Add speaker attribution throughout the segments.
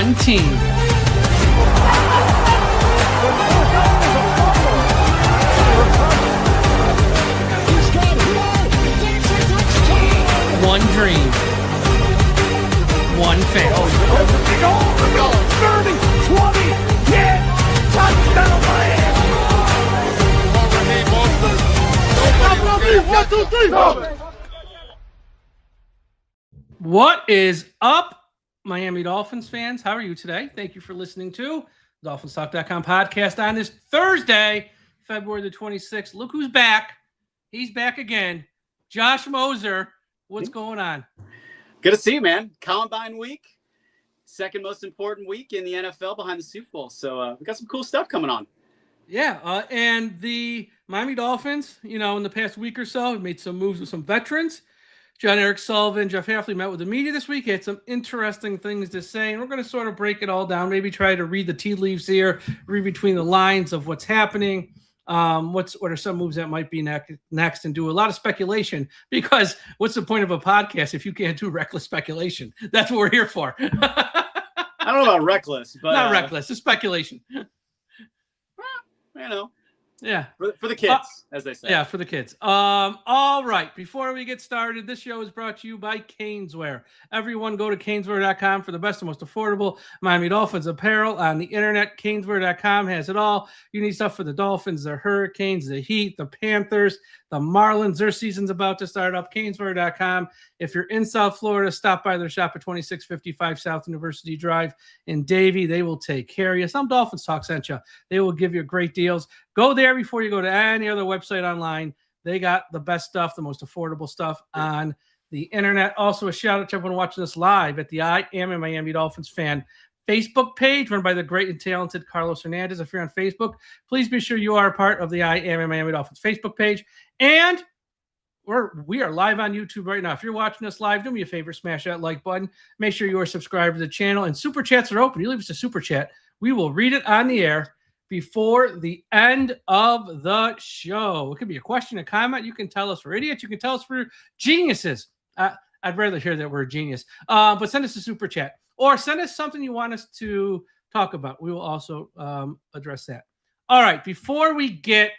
Speaker 1: one team. One dream. One family.
Speaker 2: 30, 20, 10, touchdown Miami! One, two, three,
Speaker 1: What is up, Miami Dolphins fans? How are you today? Thank you for listening to the DolphinsTalk.com podcast on this Thursday, February the 26th. Look who's back. He's back again. Josh Moser. What's going on?
Speaker 3: Good to see you, man. Combine week. Second most important week in the NFL behind the Super Bowl. So we got some cool stuff coming on.
Speaker 1: Yeah, and the Miami Dolphins, in the past week or so, have made some moves with some veterans. John Eric Sullivan, Jeff Hafley met with the media this week. He had some interesting things to say, and we're going to sort of break it all down, maybe try to read the tea leaves here, read between the lines of what's happening, what are some moves that might be next, and do a lot of speculation, because what's the point of a podcast if you can't do reckless speculation? That's what we're here for.
Speaker 3: I don't know about reckless, but
Speaker 1: not reckless, it's speculation. Yeah.
Speaker 3: For the kids, as they say.
Speaker 1: Yeah, for the kids. All right. Before we get started, this show is brought to you by Caneswear. Everyone go to Caneswear.com for the best and most affordable Miami Dolphins apparel on the internet. Caneswear.com has it all. You need stuff for the Dolphins, the Hurricanes, the Heat, the Panthers, the Marlins. Their season's about to start up. Caneswear.com. If you're in South Florida, stop by their shop at 2655 South University Drive in Davie. They will take care of you. Some Dolphins Talk sent you. They will give you great deals. Go there before you go to any other website online. They got the best stuff, the most affordable stuff on the internet. Also, a shout out to everyone watching us live at the I Am a Miami Dolphins Fan Facebook page run by the great and talented Carlos Hernandez. If you're on Facebook, please be sure you are a part of the I Am a Miami Dolphins Facebook page. And we are live on YouTube right now. If you're watching us live, do me a favor, smash that like button. Make sure you are subscribed to the channel. And super chats are open. You leave us a super chat, we will read it on the air before the end of the show. It could be a question, a comment. You can tell us we're idiots. You can tell us we're geniuses. I'd rather hear that we're a genius. But send us a super chat or send us something you want us to talk about. We will also address that. All right. Before we get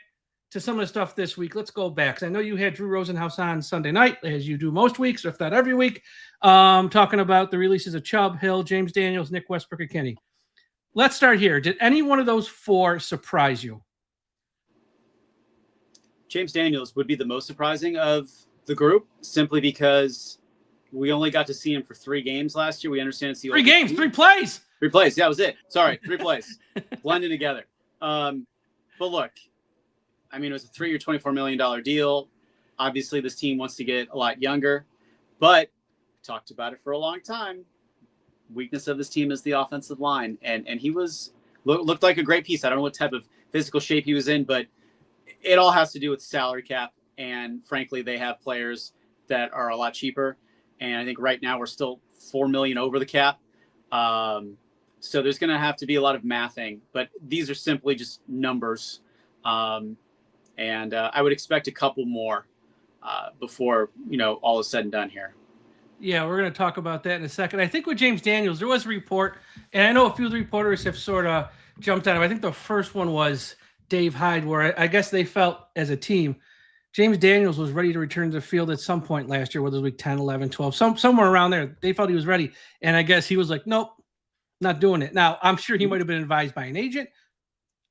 Speaker 1: to some of the stuff this week, let's go back. I know you had Drew Rosenhaus on Sunday night, as you do most weeks, if not every week, talking about the releases of Chubb, Hill, James Daniels, Nick Westbrook, and Kenny. Let's start here. Did any one of those four surprise you?
Speaker 3: James Daniels would be the most surprising of the group, simply because we only got to see him for 3 games last year. We understand it's the
Speaker 1: 3 games, 3 plays.
Speaker 3: 3 plays. Yeah, that was it. Sorry, 3 plays. Blending together. But look, I mean, it was a 3-year, $24 million deal. Obviously, this team wants to get a lot younger, but we talked about it for a long time. Weakness of this team is the offensive line, and he looked like a great piece. I don't know what type of physical shape he was in, but it all has to do with salary cap, and frankly, they have players that are a lot cheaper, and I think right now we're still $4 million over the cap. So there's going to have to be a lot of mathing, but these are simply just numbers, and I would expect a couple more before all is said and done here.
Speaker 1: Yeah, we're going to talk about that in a second. I think with James Daniels, there was a report, and I know a few of the reporters have sort of jumped on him. I think the first one was Dave Hyde, where I guess they felt as a team, James Daniels was ready to return to the field at some point last year, whether it was week 10, 11, 12, somewhere around there. They felt he was ready, and I guess he was like, nope, not doing it. Now, I'm sure he might have been advised by an agent.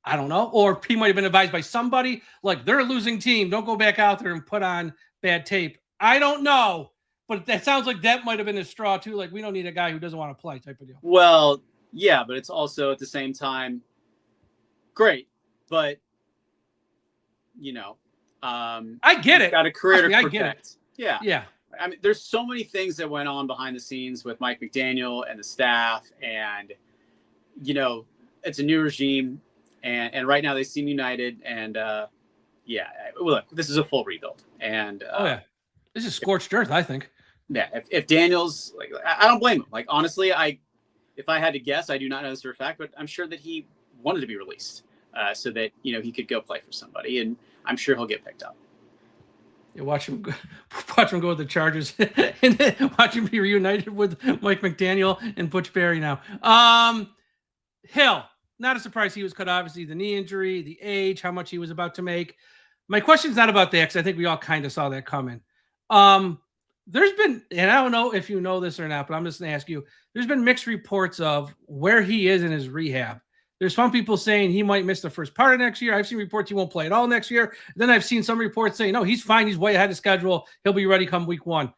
Speaker 1: I don't know. Or he might have been advised by somebody, like, they're a losing team. Don't go back out there and put on bad tape. I don't know. But that sounds like that might have been a straw, too. Like, we don't need a guy who doesn't want to play type of deal.
Speaker 3: Well, yeah, but it's also at the same time, great. But,
Speaker 1: I get it.
Speaker 3: Got a career to protect.
Speaker 1: I get it.
Speaker 3: Yeah.
Speaker 1: Yeah.
Speaker 3: I mean, there's so many things that went on behind the scenes with Mike McDaniel and the staff. And, it's a new regime. And right now they seem united. And, look, this is a full rebuild. And
Speaker 1: this is scorched earth, I think.
Speaker 3: Yeah, if Daniels, I don't blame him. Like, honestly, if I had to guess, I do not know this for a fact, but I'm sure that he wanted to be released so that, he could go play for somebody. And I'm sure he'll get picked up.
Speaker 1: You watch him watch him go with the Chargers and then watch him be reunited with Mike McDaniel and Butch Berry now. Hill, not a surprise he was cut, obviously, the knee injury, the age, how much he was about to make. My question's not about that because I think we all kind of saw that coming. There's been, and I don't know if you know this or not, but I'm just going to ask you, there's been mixed reports of where he is in his rehab. There's some people saying he might miss the first part of next year. I've seen reports he won't play at all next year. Then I've seen some reports saying, no, he's fine. He's way ahead of schedule. He'll be ready come week 1.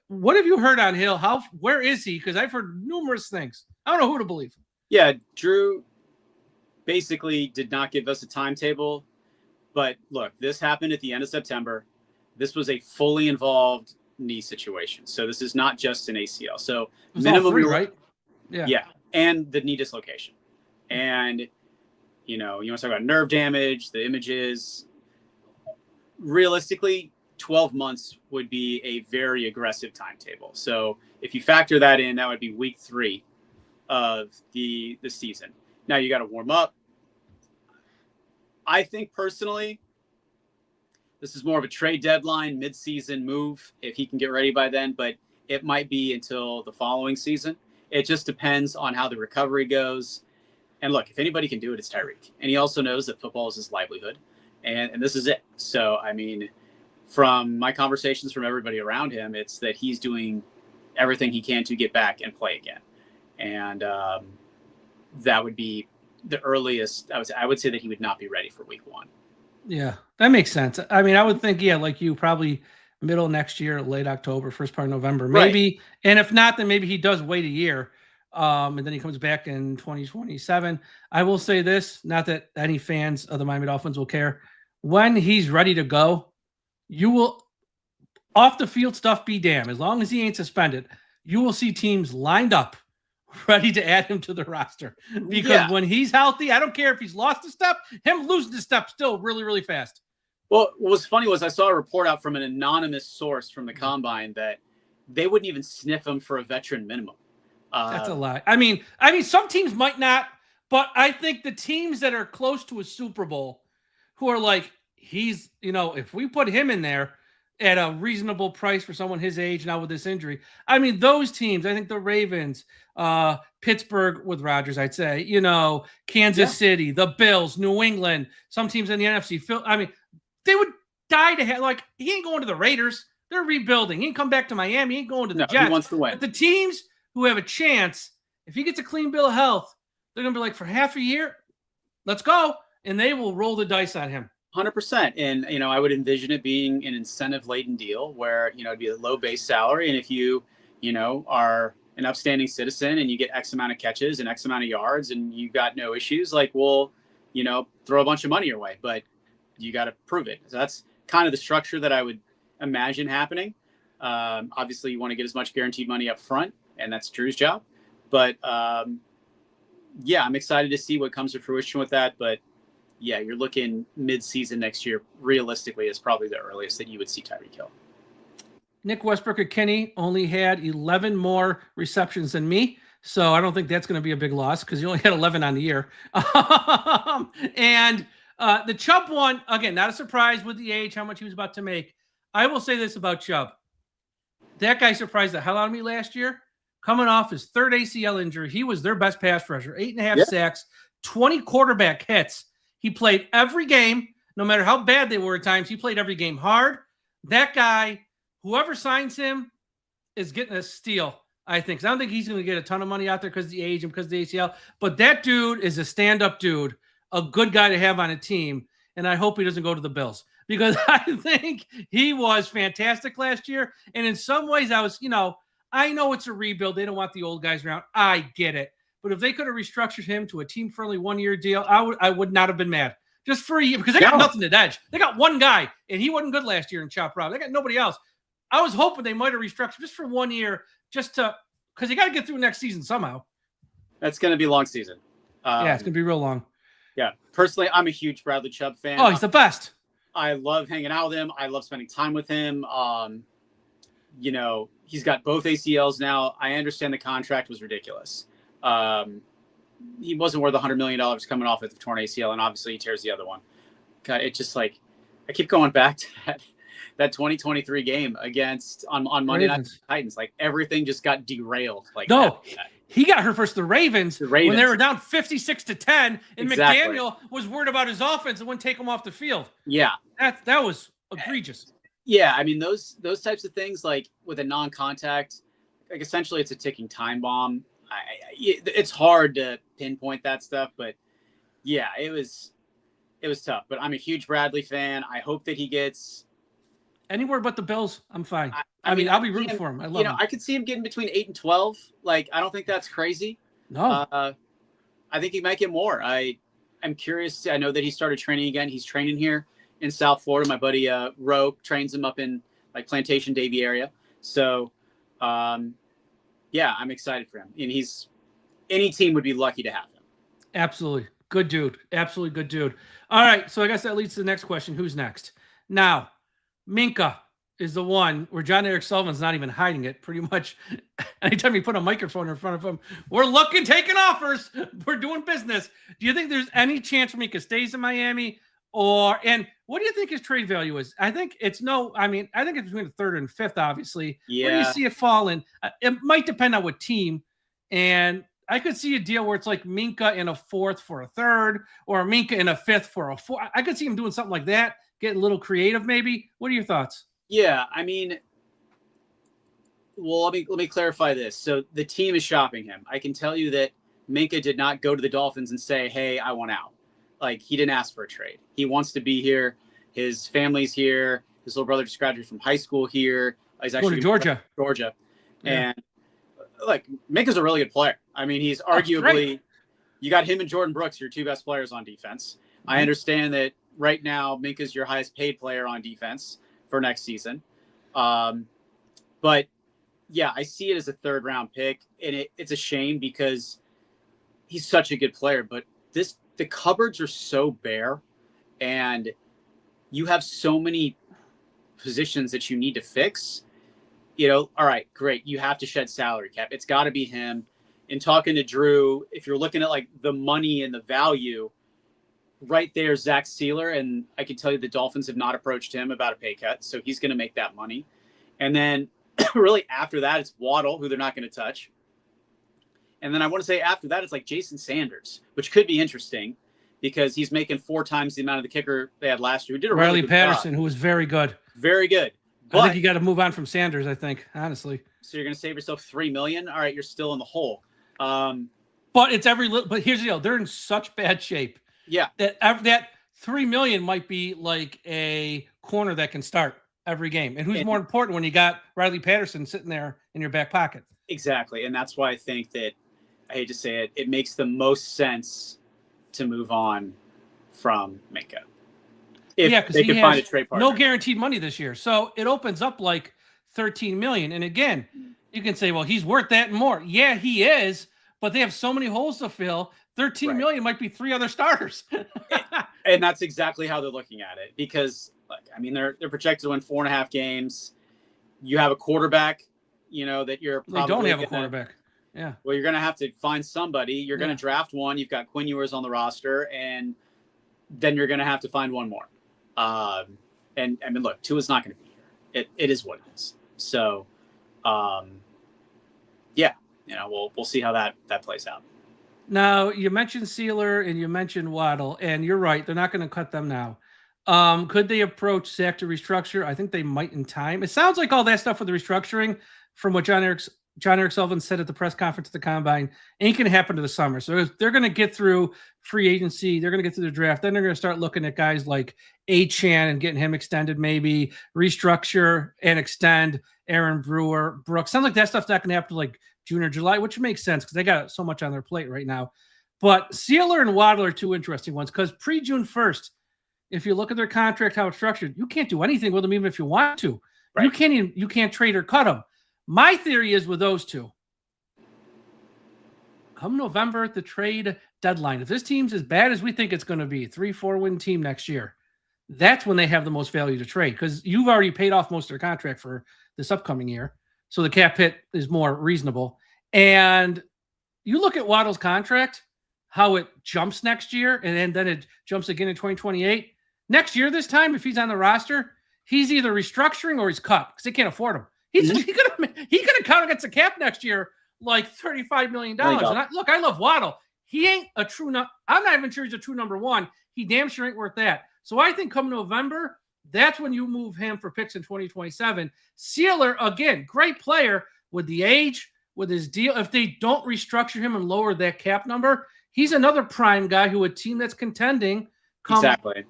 Speaker 1: What have you heard on Hill? Where is he? Because I've heard numerous things. I don't know who to believe.
Speaker 3: Yeah, Drew basically did not give us a timetable. But look, this happened at the end of September. This was a fully involved knee situation. So this is not just an ACL. So minimum,
Speaker 1: right?
Speaker 3: Yeah. And the knee dislocation. And, you want to talk about nerve damage, the images. Realistically, 12 months would be a very aggressive timetable. So if you factor that in, that would be week 3 of the season. Now you got to warm up. I think personally, this is more of a trade deadline, mid-season move if he can get ready by then, but it might be until the following season. It just depends on how the recovery goes. And look, if anybody can do it, it's Tyreek. And he also knows that football is his livelihood. And this is it. So, I mean, from my conversations from everybody around him, it's that he's doing everything he can to get back and play again. And that would be the earliest. I would say that he would not be ready for week 1.
Speaker 1: Yeah, that makes sense. I mean, I would think, like you, probably middle next year, late October, first part of November, maybe. Right. And if not, then maybe he does wait a year. And then he comes back in 2027. I will say this, not that any fans of the Miami Dolphins will care. When he's ready to go, you will, off the field stuff be damned. As long as he ain't suspended, you will see teams lined up ready to add him to the roster. Because when he's healthy, I don't care if he's lost a step, him losing the step still really, really fast.
Speaker 3: Well, what was funny was I saw a report out from an anonymous source from the Combine that they wouldn't even sniff him for a veteran minimum.
Speaker 1: That's a lie. I mean, some teams might not, but I think the teams that are close to a Super Bowl who are like, he's, if we put him in there at a reasonable price for someone his age now with this injury, I mean, those teams, I think the Ravens, Pittsburgh with Rodgers, I'd say, Kansas City, the Bills, New England, some teams in the NFC, they would die to have, like, he ain't going to the Raiders. They're rebuilding. He ain't come back to Miami. He ain't going to the Jets.
Speaker 3: He wants to win.
Speaker 1: But the teams who have a chance, if he gets a clean bill of health, they're going to be like, for half a year, let's go. And they will roll the dice on him.
Speaker 3: 100%. And, I would envision it being an incentive-laden deal where, it'd be a low base salary. And if you, are an upstanding citizen and you get X amount of catches and X amount of yards and you got no issues, like, we'll, throw a bunch of money your way. But you got to prove it. So that's kind of the structure that I would imagine happening. Obviously, you want to get as much guaranteed money up front, and that's Drew's job. But, I'm excited to see what comes to fruition with that. But, yeah, you're looking mid-season next year. Realistically, is probably the earliest that you would see Tyreek Hill.
Speaker 1: Nick Westbrook at Kenny only had 11 more receptions than me. So I don't think that's going to be a big loss because he only had 11 on the year. And the Chubb one, again, not a surprise with the age, how much he was about to make. I will say this about Chubb. That guy surprised the hell out of me last year. Coming off his 3rd ACL injury, he was their best pass rusher. 8.5 sacks, 20 quarterback hits. He played every game, no matter how bad they were at times. He played every game hard. That guy, whoever signs him, is getting a steal, I think. 'Cause I don't think he's going to get a ton of money out there because of the age and because of the ACL. But that dude is a stand-up dude, a good guy to have on a team. And I hope he doesn't go to the Bills because I think he was fantastic last year. And in some ways, I know it's a rebuild. They don't want the old guys around. I get it. But if they could have restructured him to a team-friendly 1-year deal, I would not have been mad. Just for a year, because they got nothing at edge. They got one guy, and he wasn't good last year in Chop Rob. They got nobody else. I was hoping they might have restructured just for 1 year, because you got to get through next season somehow.
Speaker 3: That's going to be a long season.
Speaker 1: Yeah, it's going to be real long.
Speaker 3: Yeah. Personally, I'm a huge Bradley Chubb fan.
Speaker 1: Oh, he's the best.
Speaker 3: I love hanging out with him. I love spending time with him. He's got both ACLs now. I understand the contract was ridiculous. He wasn't worth $100 million coming off with the torn ACL, and obviously he tears the other one. God, it's just like I keep going back to that 2023 game on Monday Night Titans. Like everything just got derailed. Like
Speaker 1: no, he got hurt versus the Ravens when they were down 56-10, and
Speaker 3: exactly.
Speaker 1: McDaniel was worried about his offense and wouldn't take him off the field.
Speaker 3: Yeah,
Speaker 1: that was egregious.
Speaker 3: Yeah, I mean those types of things, like with a non-contact, like essentially it's a ticking time bomb. It's hard to pinpoint that stuff, but yeah, it was tough. But I'm a huge Bradley fan. I hope that he gets
Speaker 1: anywhere but the Bills. I'm fine. I mean, I'll be rooting for him. I love him.
Speaker 3: I could see him getting between 8 and 12. Like, I don't think that's crazy.
Speaker 1: No,
Speaker 3: I think he might get more. I'm curious. I know that he started training again. He's training here in South Florida. My buddy Roe trains him up in like Plantation Davie area. So, yeah, I'm excited for him. And any team would be lucky to have him.
Speaker 1: Absolutely. Good dude. Absolutely good dude. All right. So I guess that leads to the next question. Who's next? Now, Minka is the one where John Eric Sullivan's not even hiding it. Pretty much anytime you put a microphone in front of him, we're looking, taking offers. We're doing business. Do you think there's any chance Minka stays in Miami? And what do you think his trade value is? I think it's between the third and fifth, obviously.
Speaker 3: Yeah.
Speaker 1: Where do you see it falling? It might depend on what team. And I could see a deal where it's like Minka in a fourth for a third, or Minka in a fifth for a fourth. I could see him doing something like that, getting a little creative maybe. What are your thoughts?
Speaker 3: Yeah, I mean, well, let me clarify this. So the team is shopping him. I can tell you that Minka did not go to the Dolphins and say, hey, I want out. Like, he didn't ask for a trade. He wants to be here. His family's here. His little brother just graduated from high school here. He's actually
Speaker 1: going to
Speaker 3: Georgia.
Speaker 1: Yeah.
Speaker 3: And like, Minka's a really good player. I mean, he's arguably, you got him and Jordan Brooks, your two best players on defense. Mm-hmm. I understand that right now Minka's your highest paid player on defense for next season. But yeah, I see it as a third round pick, and it's a shame because he's such a good player, but the cupboards are so bare, and you have so many positions that you need to fix. All right, great. You have to shed salary cap. It's got to be him. In talking to Drew, if you're looking at like the money and the value, right there, Zach Sealer, and I can tell you the Dolphins have not approached him about a pay cut, so he's going to make that money. And then really after that, it's Waddle, who they're not going to touch. And then I want to say after that, it's like Jason Sanders, which could be interesting because he's making 4 times the amount of the kicker they had last year. Who did a
Speaker 1: Riley
Speaker 3: really
Speaker 1: Patterson,
Speaker 3: job.
Speaker 1: who was very good.
Speaker 3: Very good.
Speaker 1: But I think you got to move on from Sanders, I think, honestly.
Speaker 3: So you're going to save yourself $3 million? All right, you're still in the hole.
Speaker 1: But it's but here's the deal. They're in such bad shape.
Speaker 3: Yeah.
Speaker 1: That $3 million might be like a corner that can start every game. And who's more important when you got Riley Patterson sitting there in your back pocket?
Speaker 3: Exactly. And that's why I think that, I hate to say it, it makes the most sense to move on from Minka. If they can find a trade partner.
Speaker 1: No guaranteed money this year. So it opens up like $13 million. And again, you can say, well, he's worth that and more. Yeah, he is, but they have so many holes to fill. $13 million might be 3 other starters.
Speaker 3: And that's exactly how they're looking at it. Because, I mean, they're projected to win 4.5 games. You have a quarterback, that you're probably
Speaker 1: They don't have a quarterback. Yeah.
Speaker 3: Well, you're going to have to find somebody. You're going to draft one. You've got Quinn Ewers on the roster, and then you're going to have to find one more. And I mean, look, Tua's not going to be here. It is what it is. So, yeah, we'll see how that plays out.
Speaker 1: Now, you mentioned Sealer and you mentioned Waddle, and you're right. They're not going to cut them now. Could they approach Zach to restructure? I think they might in time. It sounds like all that stuff with the restructuring from what John Eric Sullivan said at the press conference at the Combine ain't going to happen to the summer. So they're going to get through free agency. They're going to get through the draft. Then they're going to start looking at guys like Achane and getting him extended, maybe restructure and extend Aaron Brooks. Sounds like that stuff's not going to happen to like June or July, which makes sense because they got so much on their plate right now. But Sealer and Waddle are 2 interesting ones because pre-June 1st, if you look at their contract, how it's structured, you can't do anything with them even if you want to. Right. You can't trade or cut them. My theory is with those two, come November at the trade deadline, if this team's as bad as we think it's going to be, 3-4 win team next year, that's when they have the most value to trade because you've already paid off most of their contract for this upcoming year. So the cap hit is more reasonable. And you look at Waddle's contract, how it jumps next year, and then it jumps again in 2028. Next year, this time, if he's on the roster, he's either restructuring or he's cut because they can't afford him. He's gonna count against the cap next year like $35 million. And I love Waddle. He ain't a true. I'm not even sure he's a true number one. He damn sure ain't worth that. So I think come November, that's when you move him for picks in 2027. Sealer, again, great player with the age, with his deal. If they don't restructure him and lower that cap number, he's another prime guy who a team that's contending.
Speaker 3: Exactly.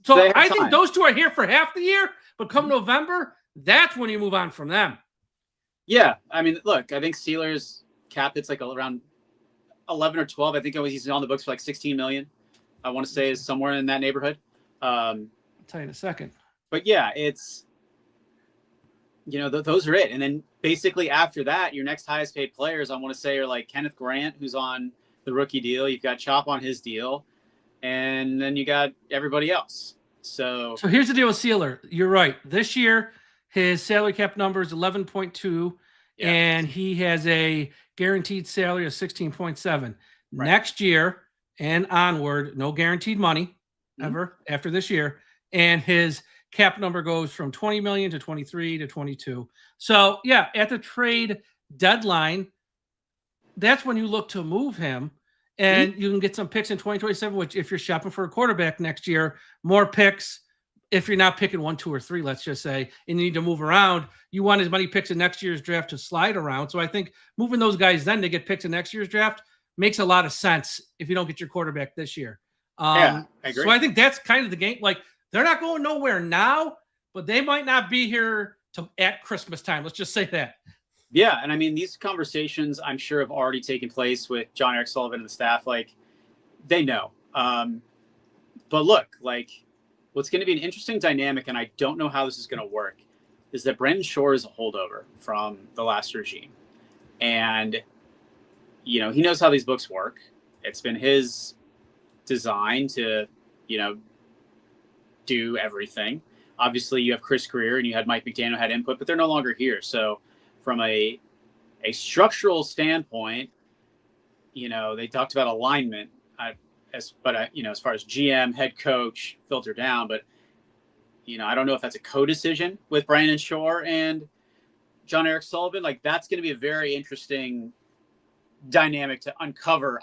Speaker 1: So I think those two are here for half the year, but come November, that's when you move on from them.
Speaker 3: Yeah. I mean, look, I think Steelers cap it's like around 11 or 12. I think he's on the books for like 16 million. I want to say is somewhere in that neighborhood.
Speaker 1: I'll tell you in a second.
Speaker 3: But yeah, it's, those are it. And then basically after that, your next highest paid players, I want to say, are like Kenneth Grant, who's on the rookie deal. You've got Chop on his deal. And then you got everybody else. So
Speaker 1: here's the deal with Sealer. You're right. This year, his salary cap number is 11.2, and he has a guaranteed salary of 16.7. Right. Next year and onward, no guaranteed money ever after this year. And his cap number goes from 20 million to 23 to 22. So yeah, at the trade deadline, that's when you look to move him. And you can get some picks in 2027, which if you're shopping for a quarterback next year, more picks. If you're not picking 1, 2, or 3, let's just say, and you need to move around, you want as many picks in next year's draft to slide around. So I think moving those guys then to get picks in next year's draft makes a lot of sense if you don't get your quarterback this year.
Speaker 3: I agree.
Speaker 1: So I think that's kind of the game. Like, they're not going nowhere now, but they might not be here at Christmas time. Let's just say that.
Speaker 3: Yeah, and I mean, these conversations, I'm sure, have already taken place with John Eric Sullivan and the staff. Like, they know. But look, like, what's going to be an interesting dynamic, and I don't know how this is going to work, is that Brandon Shore is a holdover from the last regime. And, he knows how these books work. It's been his design to, do everything. Obviously, you have Chris Greer and you had Mike McDaniel had input, but they're no longer here. So, from a structural standpoint, they talked about alignment as far as GM, head coach, filter down, but I don't know if that's a co-decision with Brandon Shore and John Eric Sullivan. Like, that's going to be a very interesting dynamic to uncover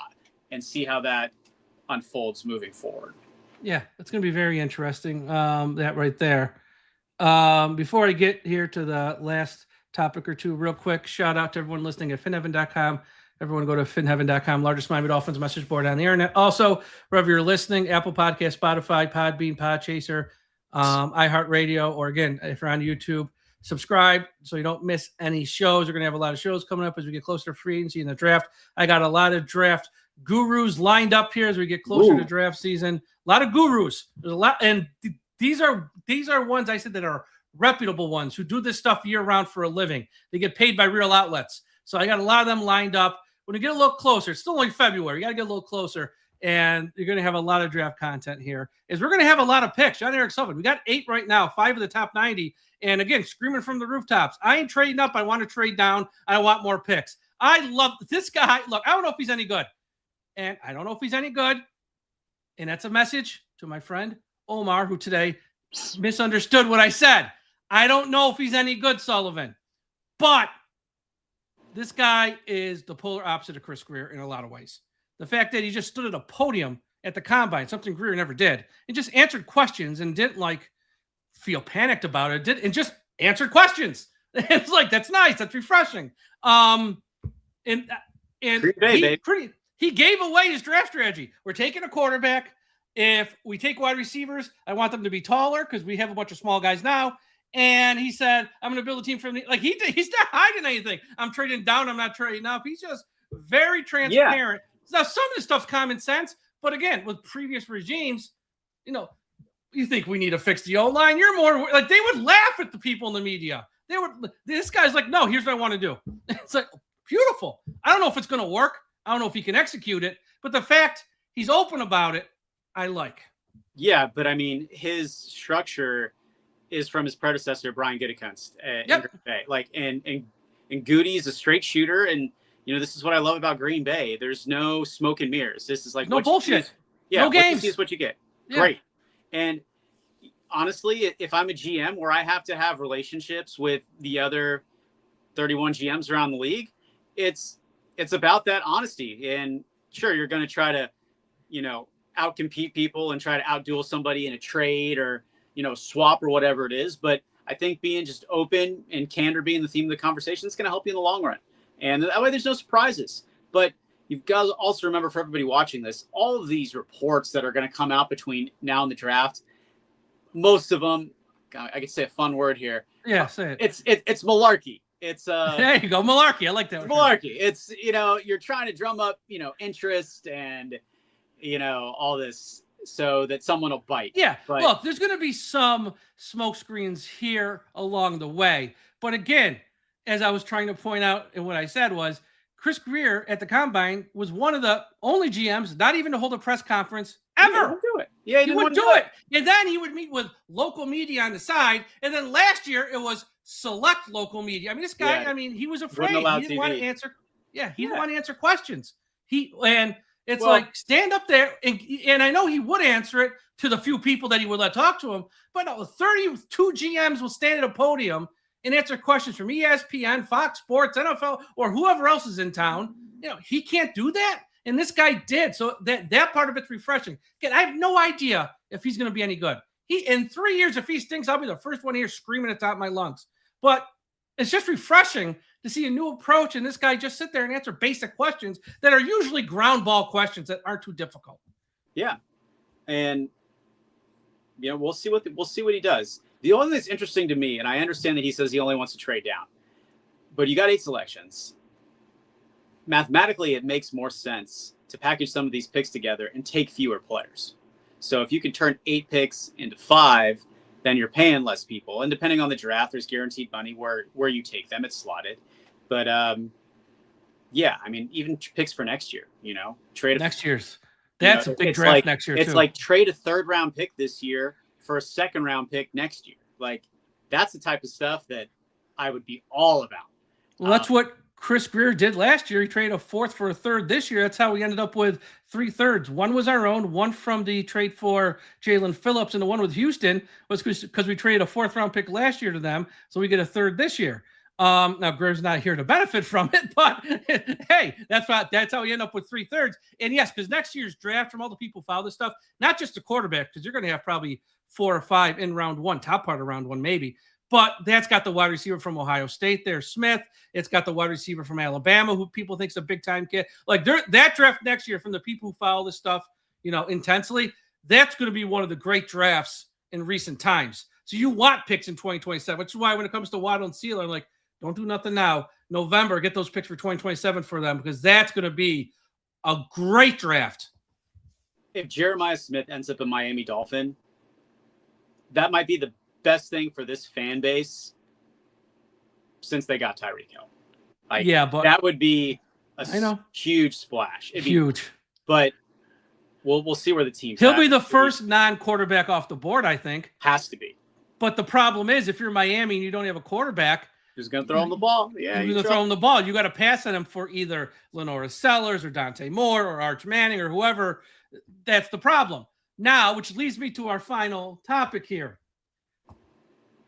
Speaker 3: and see how that unfolds moving forward.
Speaker 1: Yeah, that's going to be very interesting. That right there. Before I get here to the last topic or two, real quick, shout out to everyone listening at finheaven.com. Everyone go to finheaven.com, largest Miami Dolphins message board on the internet. Also, wherever you're listening, Apple Podcast, Spotify, Podbean, Podchaser, iHeartRadio, or again, if you're on YouTube, subscribe so you don't miss any shows. We're going to have a lot of shows coming up as we get closer to free agency in the draft. I got a lot of draft gurus lined up here as we get closer to draft season. A lot of gurus. There's a lot, and these are ones I said that are reputable ones who do this stuff year round for a living. They get paid by real outlets. So I got a lot of them lined up. When you get a little closer, it's still only February. You got to get a little closer, and you're going to have a lot of draft content here. We're going to have a lot of picks. John Eric Sullivan, we got 8 right now, 5 of the top 90. And again, screaming from the rooftops. I ain't trading up. I want to trade down. I want more picks. I love this guy. Look, I don't know if he's any good. And I don't know if he's any good. And that's a message to my friend Omar, who today misunderstood what I said. I don't know if he's any good, Sullivan. But this guy is the polar opposite of Chris Greer in a lot of ways. The fact that he just stood at a podium at the combine, something Greer never did, and just answered questions and didn't feel panicked about it, and just answered questions. It's like, that's nice. That's refreshing. He gave away his draft strategy. We're taking a quarterback. If we take wide receivers, I want them to be taller because we have a bunch of small guys now. And he said, I'm going to build a team from he's not hiding anything. I'm trading down. I'm not trading up. He's just very transparent. Yeah. Now, some of this stuff's common sense, but again, with previous regimes, you think we need to fix the O-line. You're more they would laugh at the people in the media. This guy's like, no, here's what I want to do. It's like, beautiful. I don't know if it's going to work. I don't know if he can execute it, but the fact he's open about it, I like.
Speaker 3: Yeah, but I mean, his structure is from his predecessor, Brian Gutekunst. In Green Bay. And Goody's a straight shooter, and this is what I love about Green Bay. There's no smoke and mirrors. This is like
Speaker 1: no bullshit.
Speaker 3: No
Speaker 1: games.
Speaker 3: What you see is what you get. Yeah. Great. And honestly, if I'm a GM where I have to have relationships with the other 31 GMs around the league, it's about that honesty. And sure, you're going to try to, outcompete people and try to outduel somebody in a trade or, swap or whatever it is. But I think being just open and candor being the theme of the conversation is going to help you in the long run. And that way there's no surprises. But you've got to also remember, for everybody watching this, all of these reports that are going to come out between now and the draft, most of them, I could say a fun word here.
Speaker 1: Yeah, say
Speaker 3: it. It's malarkey. It's
Speaker 1: there you go, malarkey. I like that.
Speaker 3: Malarkey. It's you're trying to drum up interest and all this so that someone will bite.
Speaker 1: Yeah.
Speaker 3: But
Speaker 1: look, there's going to be some smoke screens here along the way, but again, as I was trying to point out, and what I said was, Chris Greer at the Combine was one of the only GMs not even to hold a press conference ever.
Speaker 3: He wouldn't do it. Yeah,
Speaker 1: he wouldn't do it. And then he would meet with local media on the side. And then last year it was select local media. I mean, this guy, he was afraid. He didn't want to answer. Yeah, he didn't want to answer questions. It's like, stand up there. And I know he would answer it to the few people that he would let talk to him. But no, 32 GMs will stand at a podium and answer questions from ESPN, Fox Sports, NFL, or whoever else is in town. He can't do that. And this guy did. So that part of it's refreshing. Again, I have no idea if he's going to be any good. In 3 years, if he stinks, I'll be the first one here screaming at the top of my lungs. But it's just refreshing to see a new approach and this guy just sit there and answer basic questions that are usually ground ball questions that aren't too difficult.
Speaker 3: Yeah. And we'll see what he does. The only thing that's interesting to me, and I understand that he says he only wants to trade down, but you got 8 selections. Mathematically, it makes more sense to package some of these picks together and take fewer players. So if you can turn 8 picks into 5, then you're paying less people. And depending on the draft, there's guaranteed money where you take them. It's slotted. But even picks for next year, trade
Speaker 1: next year's. That's a big draft next year.
Speaker 3: It's
Speaker 1: too.
Speaker 3: like trade a 3rd round pick this year for a 2nd round pick next year. Like, that's the type of stuff that I would be all about.
Speaker 1: Well, that's what Chris Greer did last year. He traded a 4th for a 3rd this year. That's how we ended up with 3 thirds. One was our own, one from the trade for Jalen Phillips, and the one with Houston was because we traded a 4th round pick last year to them, so we get a 3rd this year. Now Greer's not here to benefit from it, but hey, that's how we end up with 3 thirds. And yes, because next year's draft, from all the people who follow this stuff, not just the quarterback, because you're going to have probably 4 or 5 in round 1, top part of round 1 maybe. But that's got the wide receiver from Ohio State there, Smith. It's got the wide receiver from Alabama, who people think's a big-time kid. Like, that draft next year, from the people who follow this stuff, intensely, that's going to be one of the great drafts in recent times. So you want picks in 2027, which is why when it comes to Waddle and Sealer, I'm like, don't do nothing now. November, get those picks for 2027 for them, because that's going to be a great draft.
Speaker 3: If Jeremiah Smith ends up a Miami Dolphin, that might be the best thing for this fan base since they got Tyreek Hill. But that would be a huge splash. It'd
Speaker 1: huge.
Speaker 3: But we'll see where the team's
Speaker 1: He'll be the first non-quarterback off the board, I think.
Speaker 3: Has to be.
Speaker 1: But the problem is, if you're Miami and you don't have a quarterback,
Speaker 3: who's going to throw him the ball? Yeah,
Speaker 1: you're going to throw him the ball. You got to pass on him for either Lenora Sellers or Dante Moore or Arch Manning or whoever. That's the problem. Now, which leads me to our final topic here.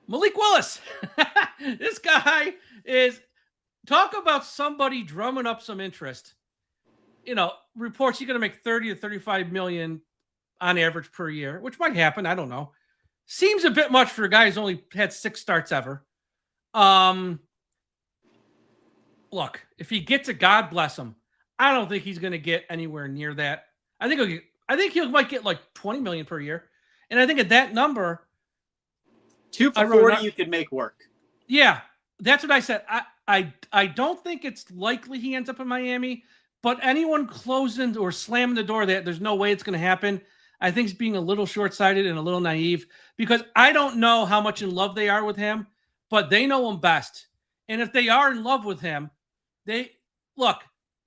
Speaker 1: Malik Willis. This guy is, talk about somebody drumming up some interest. Reports he's going to make 30 to 35 million on average per year, which might happen. I don't know. Seems a bit much for a guy who's only had 6 starts ever. Look, if he gets it, God bless him. I don't think he's going to get anywhere near that. I think he might get like 20 million per year. And I think at that number,
Speaker 3: 2 for 40 you could make work.
Speaker 1: Yeah, that's what I said. I don't think it's likely he ends up in Miami, but anyone closing or slamming the door there's no way it's going to happen. I think he's being a little short-sighted and a little naive, because I don't know how much in love they are with him, but they know him best. And if they are in love with him, the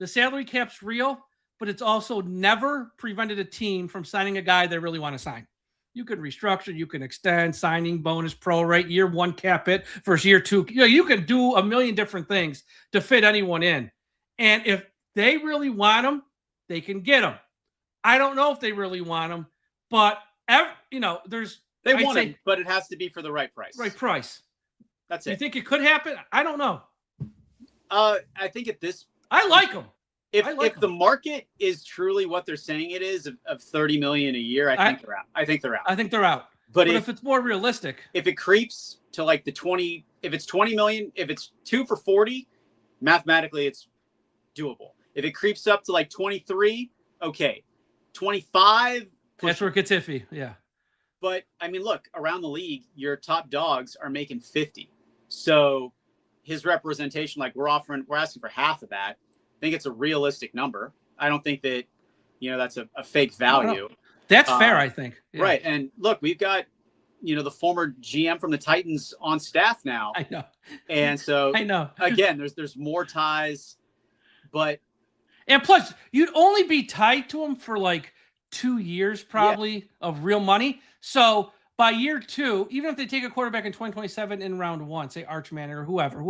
Speaker 1: salary cap's real, but it's also never prevented a team from signing a guy they really want to sign. You can restructure, you can extend, signing bonus, prorate, year 1 cap it versus year 2. You can do a million different things to fit anyone in. And if they really want him, they can get him. I don't know if they really want him, but there's
Speaker 3: They
Speaker 1: I'd
Speaker 3: want
Speaker 1: say
Speaker 3: him, but it has to be for the right price.
Speaker 1: right price.
Speaker 3: That's
Speaker 1: You
Speaker 3: it.
Speaker 1: think it could happen? I don't know.
Speaker 3: I think at this,
Speaker 1: I like him.
Speaker 3: if the market is truly what they're saying it is of 30 million a year, I think they're out. I think they're out.
Speaker 1: But if it's more realistic,
Speaker 3: if it creeps to like the 20, if it's 20 million, if it's 2 for 40, mathematically it's doable. If it creeps up to like 23, okay, 25.
Speaker 1: That's where it gets iffy. Yeah.
Speaker 3: But I mean, look, around the league, your top dogs are making 50. So his representation, like we're asking for half of that. I think it's a realistic number. I don't think that, that's a fake value.
Speaker 1: That's fair, I think.
Speaker 3: Yeah. Right. And look, we've got, the former GM from the Titans on staff now.
Speaker 1: I know.
Speaker 3: And so
Speaker 1: I know.
Speaker 3: Again, there's more ties,
Speaker 1: and plus you'd only be tied to him for like 2 years probably of real money. So by year 2, even if they take a quarterback in 2027 in round 1, say Arch Manning or whoever,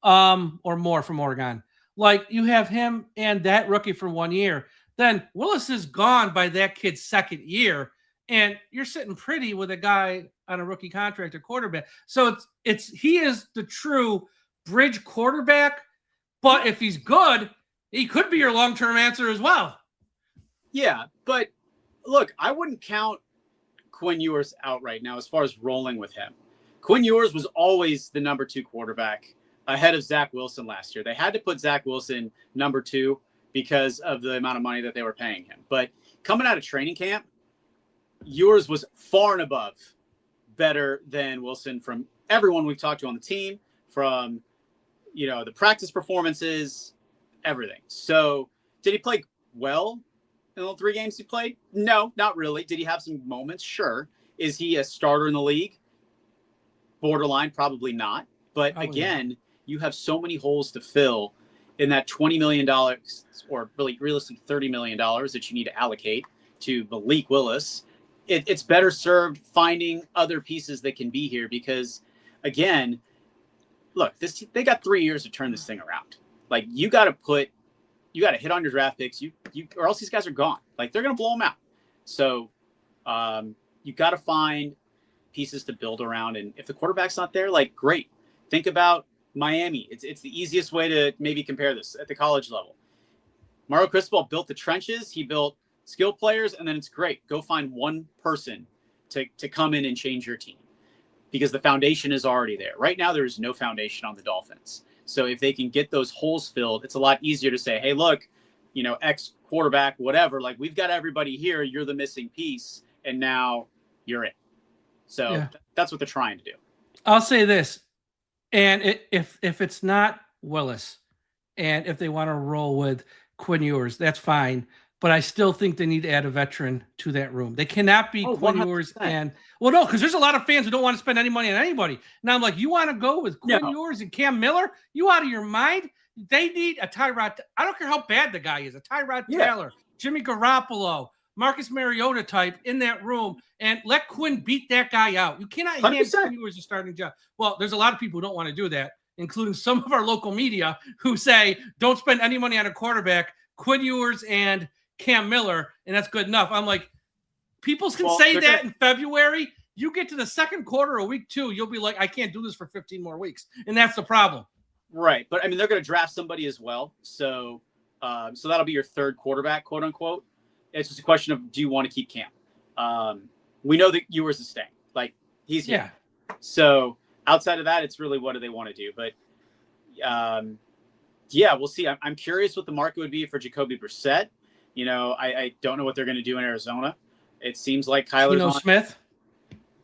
Speaker 1: or more from Oregon, like you have him and that rookie for 1 year, then Willis is gone by that kid's second year, and you're sitting pretty with a guy on a rookie contract at quarterback. So he is the true bridge quarterback, but if he's good, he could be your long-term answer as well.
Speaker 3: Yeah, but look, I wouldn't count Quinn Ewers out right now as far as rolling with him. Quinn Ewers was always the number 2 quarterback ahead of Zach Wilson last year. They had to put Zach Wilson number 2 because of the amount of money that they were paying him. But coming out of training camp, Ewers was far and above better than Wilson from everyone we've talked to on the team, from, the practice performances, everything. So did he play well in the 3 games he played? No, not really. Did he have some moments? Sure. Is he a starter in the league? Borderline, probably not. But again, you have so many holes to fill in that $20 million or really realistically $30 million that you need to allocate to Malik Willis. It's better served finding other pieces that can be here because, again, look, they got 3 years to turn this thing around. Like you got to hit on your draft picks, or else these guys are gone. Like they're going to blow them out. So you got to find pieces to build around. And if the quarterback's not there, like great. Think about Miami. It's the easiest way to maybe compare this at the college level. Mario Cristobal built the trenches. He built skill players, and then it's great. Go find one person to come in and change your team because the foundation is already there. Right now, there is no foundation on the Dolphins. So if they can get those holes filled, it's a lot easier to say, hey, look, X quarterback, whatever, like we've got everybody here. You're the missing piece, and now you're it. So that's what they're trying to do.
Speaker 1: I'll say this. And if it's not Willis, and if they want to roll with Quinn Ewers, that's fine. But I still think they need to add a veteran to that room. They cannot be Quinn
Speaker 3: 100%.
Speaker 1: Ewers no, because there's a lot of fans who don't want to spend any money on anybody. Now I'm like, you want to go with Quinn Ewers and Cam Miller? You out of your mind? They need a Tyrod. I don't care how bad the guy is. A Tyrod Taylor, Jimmy Garoppolo, Marcus Mariota type in that room, and let Quinn beat that guy out. You cannot hand Quinn Ewers a starting job. Well, there's a lot of people who don't want to do that, including some of our local media who say don't spend any money on a quarterback. Quinn Ewers and Cam Miller, and that's good enough. I'm like, people can say that in February. You get to the second quarter of week 2, you'll be like, I can't do this for 15 more weeks. And that's the problem. Right.
Speaker 3: But, I mean, they're going to draft somebody as well. So that'll be your third quarterback, quote unquote. It's just a question of, do you want to keep Cam? We know that Ewers is staying. Like, he's here. Yeah. So outside of that, it's really what do they want to do. But, we'll see. I'm curious what the market would be for Jacoby Brissett. I don't know what they're going to do in Arizona. It seems like Kyler's
Speaker 1: Smith.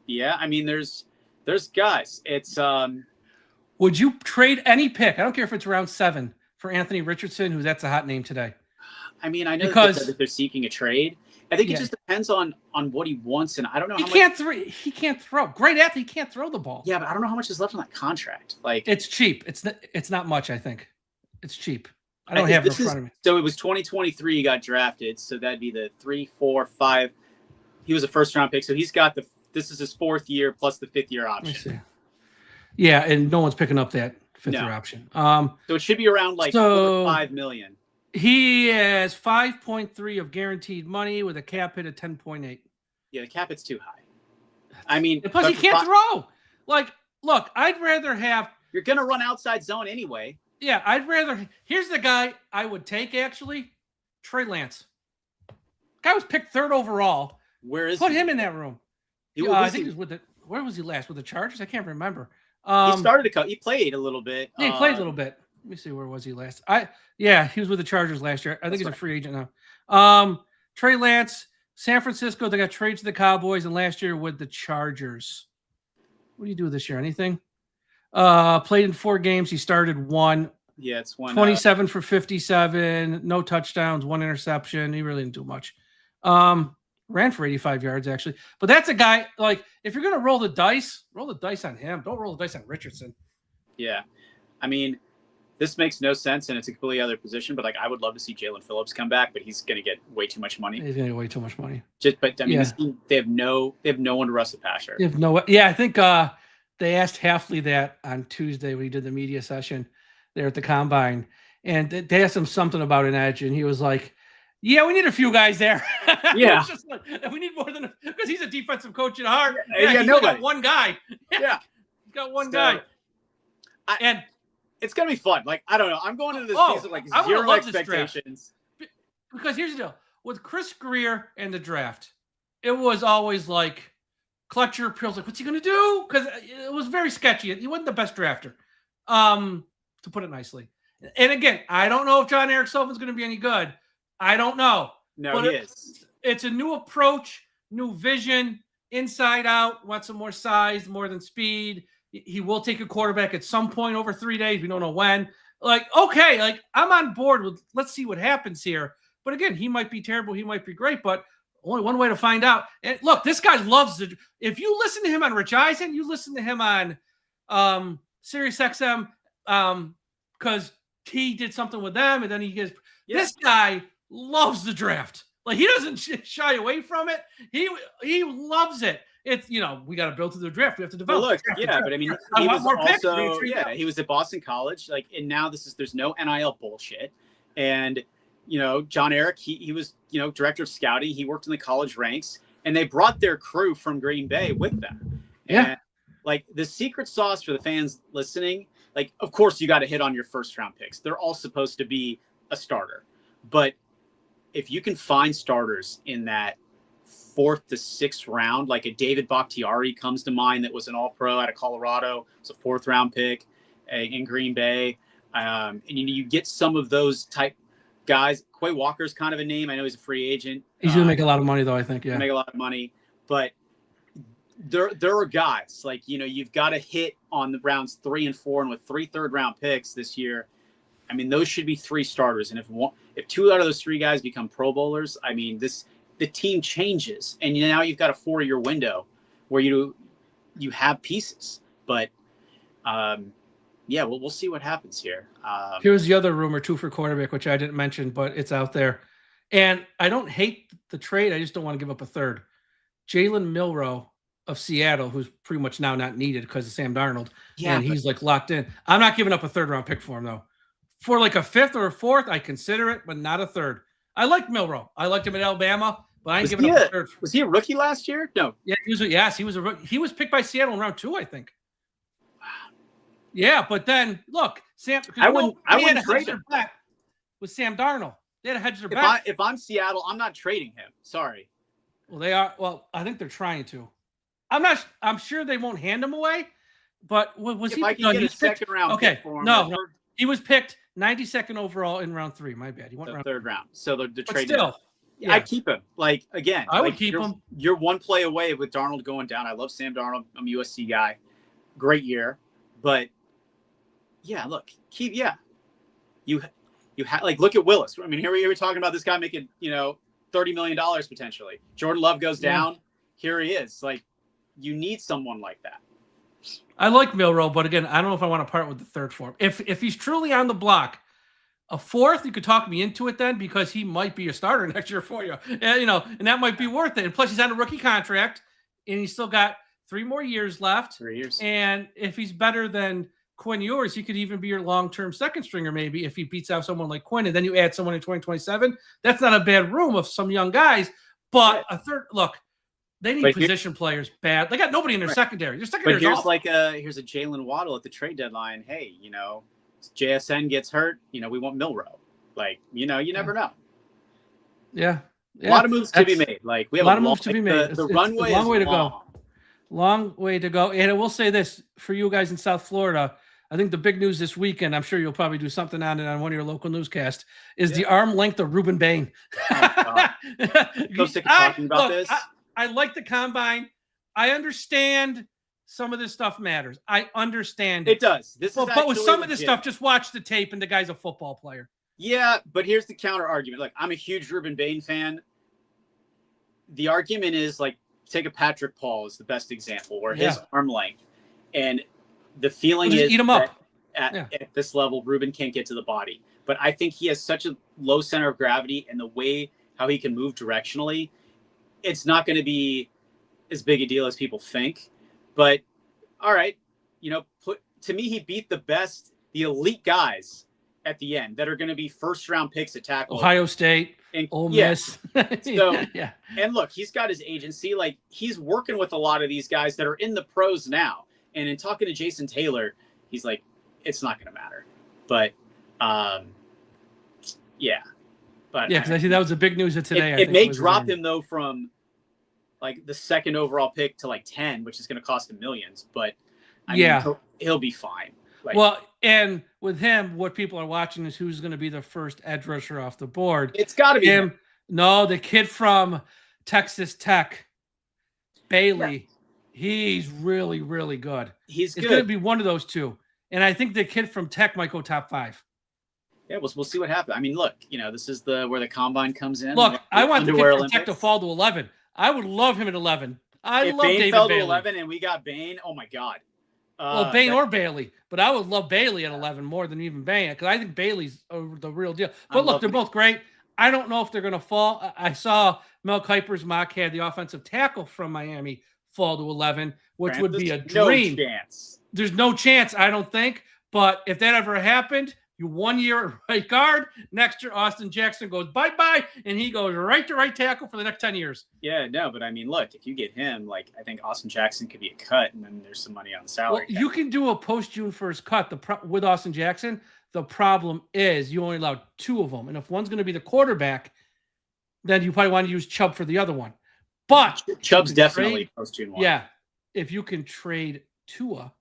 Speaker 3: Yeah, I mean, there's guys. It's
Speaker 1: Would you trade any pick? I don't care if it's round 7 for Anthony Richardson, that's a hot name today.
Speaker 3: I mean, I know that they're seeking a trade. I think it just depends on what he wants, and I don't know. He
Speaker 1: can't throw. Great athlete, he can't throw the ball.
Speaker 3: Yeah, but I don't know how much is left on that contract. Like,
Speaker 1: it's cheap. It's not much. I think it's cheap. I don't have it in front of me.
Speaker 3: So it was 2023 he got drafted. So that'd be the 3, 4, 5. He was a first-round pick. So he's got this is his 4th year plus the 5th year option.
Speaker 1: Yeah, and no one's picking up that 5th year option.
Speaker 3: So it should be around like 4 or 5 million.
Speaker 1: He has 5.3 of guaranteed money with a cap hit of 10.8.
Speaker 3: Yeah, the cap hit's too high. I mean,
Speaker 1: And plus he can't throw. Like, look, I'd rather have.
Speaker 3: You're going to run outside zone anyway.
Speaker 1: Yeah, I'd rather. Here's the guy I would take, actually. Trey Lance. Guy was picked 3rd overall.
Speaker 3: Where is
Speaker 1: Put
Speaker 3: he?
Speaker 1: him in that room. I think he was with the. Where was he last? With the Chargers? I can't remember.
Speaker 3: He started he played a little bit.
Speaker 1: Yeah, he played a little bit. Let me see, where was he last? He was with the Chargers last year. I think he's a free agent now. Trey Lance, San Francisco, they got traded to the Cowboys, and last year with the Chargers. What do you do this year? Anything? Played in 4 games. He started 1.
Speaker 3: Yeah, it's 1.
Speaker 1: 27 for 57, no touchdowns, 1 interception. He really didn't do much. Ran for 85 yards, actually. But that's a guy, like, if you're going to roll the dice on him. Don't roll the dice on Richardson.
Speaker 3: Yeah. I mean, this makes no sense, and it's a completely other position, but, like, I would love to see Jalen Phillips come back, but he's going to get way too much money.
Speaker 1: He's going to get way too much money.
Speaker 3: But, I mean, this team, they have no one to rush the passer.
Speaker 1: They have I think they asked Hafley that on Tuesday when he did the media session there at the Combine, and they asked him something about an edge, and he was like, yeah, we need a few guys there.
Speaker 3: Yeah.
Speaker 1: Just like, we need more than because he's a defensive coach at heart.
Speaker 3: He's
Speaker 1: got one guy.
Speaker 3: Yeah.
Speaker 1: He's got one guy. And
Speaker 3: it's going to be fun. Like, I don't know. I'm going into this season like zero expectations.
Speaker 1: Because here's the deal. With Chris Greer and the draft, it was always like Clutcher, Pearl's like, what's he going to do? Because it was very sketchy. He wasn't the best drafter, to put it nicely. And again, I don't know if John Eric Sullivan's going to be any good. I don't know.
Speaker 3: No,
Speaker 1: but
Speaker 3: he is.
Speaker 1: It's a new approach, new vision, inside out, wants some more size, more than speed. He will take a quarterback at some point over 3 days. We don't know when. Like, okay, like I'm on board with let's see what happens here. But again, he might be terrible. He might be great, but only one way to find out. And look, this guy loves it. If you listen to him on Rich Eisen, you listen to him on Sirius XM because he did something with them. And then he gets this guy loves the draft. Like he doesn't shy away from it. He loves it. It's we got to build to the draft. We have to develop.
Speaker 3: Well, look, but I mean, he was also he was at Boston College. Like, and now there's no NIL bullshit. And John Eric, he was director of scouting. He worked in the college ranks, and they brought their crew from Green Bay with them.
Speaker 1: Yeah,
Speaker 3: and, like the secret sauce for the fans listening. Like, of course, you got to hit on your first round picks. They're all supposed to be a starter, but if you can find starters in that 4th to 6th round, like a David Bakhtiari comes to mind that was an all-pro out of Colorado. It's a 4th round pick in Green Bay. And you get some of those type guys. Quay Walker's kind of a name. I know he's a free agent.
Speaker 1: He's going to make a lot of money though, I think. Yeah.
Speaker 3: Make a lot of money. But there are guys like, you've got to hit on the rounds 3 and 4, and with 3 third-round picks this year, I mean, those should be 3 starters. And if 2 out of those 3 guys become Pro Bowlers, I mean, the team changes, and now you've got a 4-year window where you have pieces. But we'll see what happens here.
Speaker 1: Here's the other rumor too for quarterback, which I didn't mention, but it's out there. And I don't hate the trade. I just don't want to give up a third. Jalen Milroe of Seattle, who's pretty much now not needed because of Sam Darnold. Yeah, and he's like locked in. I'm not giving up a 3rd-round pick for him though. For like a 5th or a 4th, I consider it, but not a 3rd. I like Milroe. I liked him at Alabama, but I ain't giving up a 3rd.
Speaker 3: Was he a rookie last year? No.
Speaker 1: Yeah, he was a rookie. He was picked by Seattle in round 2, I think. Wow. Yeah, but then look, Sam.
Speaker 3: I wouldn't trade him
Speaker 1: with Sam Darnold. They had to hedge their bet.
Speaker 3: If I'm Seattle, I'm not trading him. Sorry.
Speaker 1: Well, they are. Well, I think they're trying to. I'm sure they won't hand him away. But was
Speaker 3: if
Speaker 1: he?
Speaker 3: I can get a second round.
Speaker 1: Okay.
Speaker 3: Pick for him,
Speaker 1: no. He was picked 92nd overall in round 3. My bad. He went
Speaker 3: the 3rd round. So the trade.
Speaker 1: Still,
Speaker 3: I keep him. Like again,
Speaker 1: I would keep him.
Speaker 3: You're one play away with Darnold going down. I love Sam Darnold. I'm a USC guy. Great year, but look, you have like look at Willis. I mean, here we're talking about this guy making $30 million potentially. Jordan Love goes down. Here he is. Like you need someone like that.
Speaker 1: I like Milroe, but again, I don't know if I want to part with the 3rd for him. If he's truly on the block, a 4th, you could talk me into it then because he might be a starter next year for you. And that might be worth it. And plus, he's on a rookie contract, and he's still got 3 more years left.
Speaker 3: 3 years.
Speaker 1: And if he's better than Quinn Ewers, he could even be your long-term second stringer maybe if he beats out someone like Quinn, and then you add someone in 2027. That's not a bad room of some young guys. But a 3rd, look, They need
Speaker 3: But
Speaker 1: position players bad. They got nobody in their
Speaker 3: Right.
Speaker 1: secondary. Their
Speaker 3: But
Speaker 1: secondary
Speaker 3: here's
Speaker 1: awful.
Speaker 3: here's a Jalen Waddle at the trade deadline. Hey, JSN gets hurt. We want Milrow. You never know.
Speaker 1: Yeah.
Speaker 3: A lot of moves to be made. We have
Speaker 1: a lot of moves to be made.
Speaker 3: The
Speaker 1: It's
Speaker 3: runway
Speaker 1: a long
Speaker 3: is
Speaker 1: way to
Speaker 3: long.
Speaker 1: go. Long way to go. And I will say this for you guys in South Florida. I think the big news this weekend, I'm sure you'll probably do something on it on one of your local newscasts, is the arm length of Ruben Bain.
Speaker 3: Oh, so sick of talking about this.
Speaker 1: I like the combine. I understand some of this stuff matters. I understand
Speaker 3: It does.
Speaker 1: but with some of this stuff, just watch the tape and the guy's a football player.
Speaker 3: Yeah, but here's the counter argument. Look, I'm a huge Ruben Bain fan. The argument is take a Patrick Paul as the best example, where his arm length and the feeling is
Speaker 1: eat him up.
Speaker 3: At this level, Ruben can't get to the body. But I think he has such a low center of gravity, and the way how he can move directionally, it's not going to be as big a deal as people think. But all right, to me, he beat the elite guys at the end that are going to be first round picks at tackle.
Speaker 1: Ohio State,
Speaker 3: and
Speaker 1: Ole Miss.
Speaker 3: And look, he's got his agency. He's working with a lot of these guys that are in the pros now. And in talking to Jason Taylor, he's like, it's not going to matter. But, But
Speaker 1: because I see that was the big news of today.
Speaker 3: It may drop him, though, from the second overall pick to 10, which is going to cost him millions. But, I mean, he'll be fine.
Speaker 1: And with him, what people are watching is who's going to be the first edge rusher off the board.
Speaker 3: It's got to be him.
Speaker 1: No, the kid from Texas Tech, Bailey. Yeah. He's really, really good. It's going to be one of those two. And I think the kid from Tech might go top 5.
Speaker 3: Yeah, we'll see what happens. I mean, look, this is where the combine comes in.
Speaker 1: Look, I want the kid from Tech to fall to 11. I would love him at 11. If love
Speaker 3: Bain
Speaker 1: David
Speaker 3: fell
Speaker 1: Bailey.
Speaker 3: to 11 and we got Bain, oh my God.
Speaker 1: Bain or Bailey, but I would love Bailey at 11 more than even Bain, because I think Bailey's the real deal. But look, they're both great. I don't know if they're going to fall. I saw Mel Kiper's mock had the offensive tackle from Miami fall to 11, which would be a dream.
Speaker 3: No chance.
Speaker 1: There's no chance, I don't think. But if that ever happened, you 1 year at right guard. Next year, Austin Jackson goes bye-bye, and he goes right to right tackle for the next 10 years.
Speaker 3: Yeah, no, but I mean, look, if you get him, I think Austin Jackson could be a cut, and then there's some money on the salary.
Speaker 1: Well, you can do a post-June 1st cut with Austin Jackson. The problem is you only allowed 2 of them. And if one's going to be the quarterback, then you probably want to use Chubb for the other one. But
Speaker 3: Chubb's definitely post-June 1.
Speaker 1: Yeah. If you can trade Tua,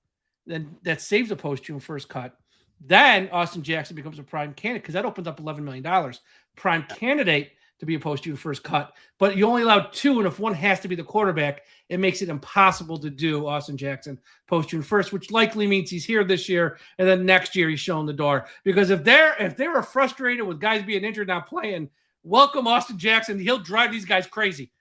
Speaker 1: then that saves a post-June 1st cut. Then Austin Jackson becomes a prime candidate, because that opens up $11 million. Prime candidate to be a post-June 1st cut. But you only allowed 2, and if one has to be the quarterback, it makes it impossible to do Austin Jackson post-June 1st, which likely means he's here this year, and then next year he's showing the door. Because if they were frustrated with guys being injured not playing, welcome Austin Jackson. He'll drive these guys crazy.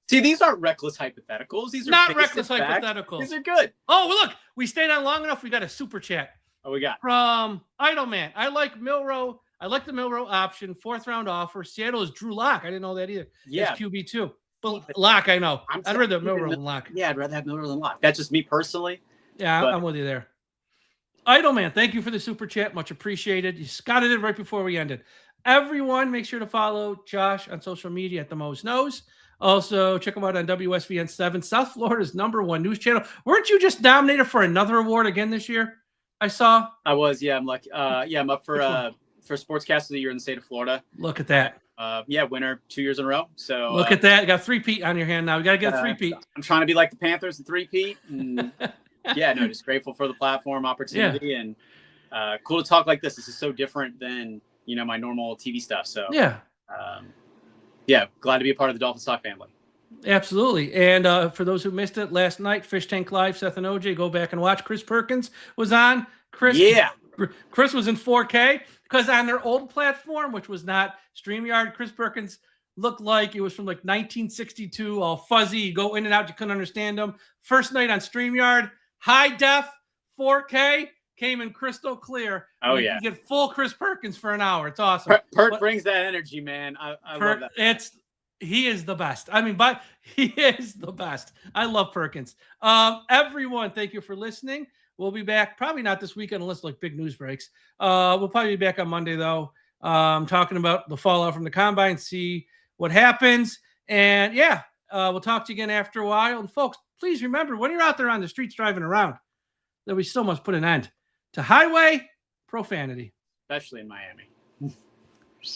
Speaker 3: See, these aren't reckless hypotheticals. These are
Speaker 1: not reckless hypotheticals.
Speaker 3: These are good.
Speaker 1: Oh, well, look, we stayed on long enough. We got a super chat.
Speaker 3: Oh, we got
Speaker 1: from Idleman. I like Milrow. I like the Milrow option. 4th round offer. Seattle is Drew Lock. I didn't know that either.
Speaker 3: Yeah,
Speaker 1: it's QB2. But Lock, I know. I'd rather have Milrow than Lock.
Speaker 3: Yeah, I'd rather have Milrow than Lock. That's just me personally.
Speaker 1: Yeah, I'm with you there. Idleman, thank you for the super chat. Much appreciated. You got it in right before we ended. Everyone, make sure to follow Josh on social media at The Most Knows. Also, check him out on WSVN 7, South Florida's #1 news channel. Weren't you just nominated for another award again this year? I saw.
Speaker 3: I was, yeah. I'm lucky. I'm up for Sportscaster of the Year in the state of Florida.
Speaker 1: Look at that.
Speaker 3: Winner 2 years in a row. So
Speaker 1: look at that. You got 3-peat on your hand now. You got to get a 3-peat.
Speaker 3: I'm trying to be like the Panthers, the 3-peat. And just grateful for the platform opportunity and cool to talk like this. This is so different than my normal TV stuff. So glad to be a part of the Dolphins Talk family.
Speaker 1: Absolutely. And for those who missed it last night, Fish Tank Live, Seth and OJ, go back and watch. Chris Perkins was on. Chris was in 4K, because on their old platform, which was not StreamYard, Chris Perkins looked like it was from 1962, all fuzzy. You go in and out, you couldn't understand them. First night on StreamYard, high def, 4K, came in crystal clear.
Speaker 3: Oh,
Speaker 1: you
Speaker 3: yeah.
Speaker 1: can get full Chris Perkins for an hour. It's awesome.
Speaker 3: Perk brings that energy, man. I love that.
Speaker 1: He is the best. I mean, he is the best. I love Perkins. Everyone, thank you for listening. We'll be back probably not this weekend unless big news breaks. We'll probably be back on Monday, though, talking about the fallout from the combine, see what happens. And We'll talk to you again after a while. And folks, please remember, when you're out there on the streets driving around, that we still must put an end to highway profanity.
Speaker 3: Especially in Miami.